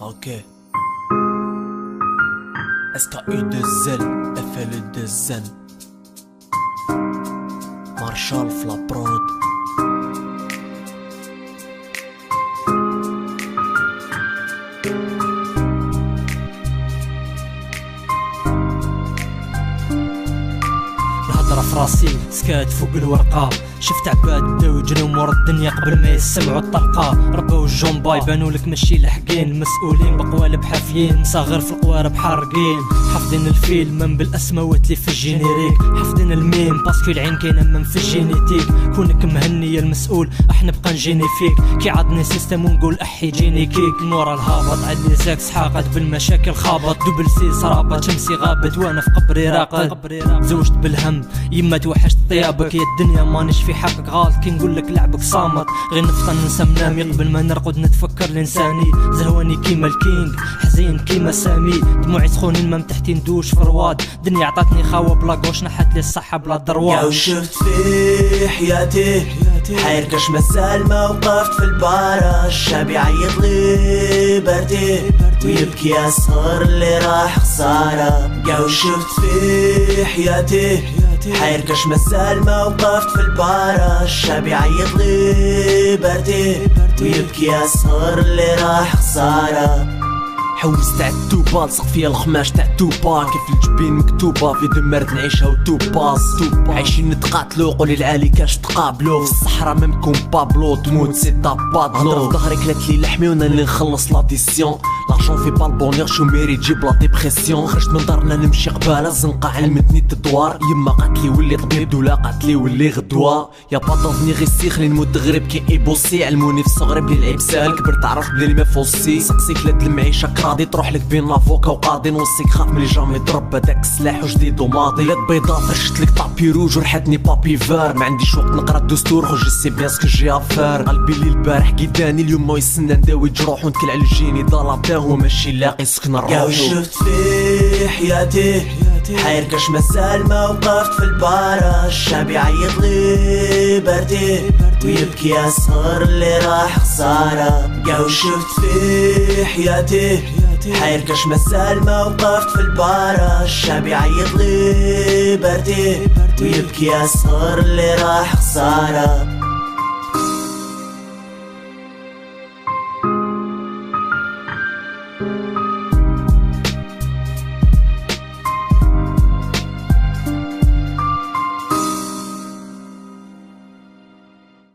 Ok. SKU2L FLE2N Marshall Flaprod. الهضرة فراسي سكات فوق الورقة، شفت عباد بداو يجريو مور الدنيا قبل ما يسمعوا الطلقة. رباو الجومبا يبانولك ماشي لاحقين، مسؤولين بقوالب حافيين، صغير في القوارب حارقين. حافظين الفيلم من بالاسماوات لي في الجينيريك، حافظين الميم باسكو العين كاينه من في الجينيتيك. كونك مهني المسؤول احنا بقى نجيني فيك، كي عضني سيستم ونقول احي جيني كيك. المورا الهابط علي زاكس حاقد بالمشاكل خابط، دوبل سيس رابط شمسي غابت وانا في قبري راقد. زوجت بالهم يما توحشت طيابك، يا الدنيا مانيش في حقك غلط كي نقولك لعبك صامت. غير نفطن ننسى منامي قبل ما نرقد نتفكر لانساني، زهواني كيما الكينج حزين كيما سامي، دموعي سخونين ما تحتي ندوش في رواد. دنيا عطاتني خاوة بلا قوش نحت لي الصحة بلا دروات. يا وشفت في حياتي حير كاش مازال ما وقفت في البارة، الشعب يعيط لي بردي ويبكي يا صغر اللي راح خسارة. يا وشفت في حياتي حير كاش مازال ما وقفت في البارة، الشعب يعيط لي بردي ويبكي يا صغر اللي راح خسارة. حوس تاع التوبا لصق فيا الخماش تاع التوبا، كيف الجبين مكتوبة في دمرت نعيشها وتوباس. عايشين نتقاتلو قولي العالي كاش تقابلو، في الصحراء ميمكم بابلو تموت سي طابادلو. هضر في ظهري كلات لي لحمي وانا اللي نخلص لاديسيون، لارجون في بالبونير شو ميري تجيب لا ديبرسيون. خرجت من دارنا نمشي قبالة الزنقة علمتني التدوار، يما قالتلي ولي طبيب دولا قالتلي ولي غدوة. يا باطوني غي سيخلي نموت غريب كي ايبوسي، علموني في صغري بلي العيب ساهل كبرت عرفت بلي ما فوسي. سقسيك لاد المعيشة كرادي تروح لك بين لافوكا وقاضي، نوصيك خاف ملي جامي ضرب هداك السلاح وجديد وماضي. لاد بيضا فرشت لك طابي روج ورحتني بابي فار، ما عنديش وقت نقرا الدستور خرج سي بيان سكو جي افار. قلبي اللي البارح قيداني اليوم ما يسنى نداوي جروح ونتكل على الجيني ضلابته هو ماشي لاقي سكن الروح. يا وشفت في حياتي حير كاش مازال ما وقفت في البارة، الشعب يعيط لي بردي ويبكي يا صغر اللي راح خسارة. يا وشفت في حياتي حير كاش مازال ما وقفت في البارة، الشعب يعيط لي بردي ويبكي يا صغر اللي راح خسارة.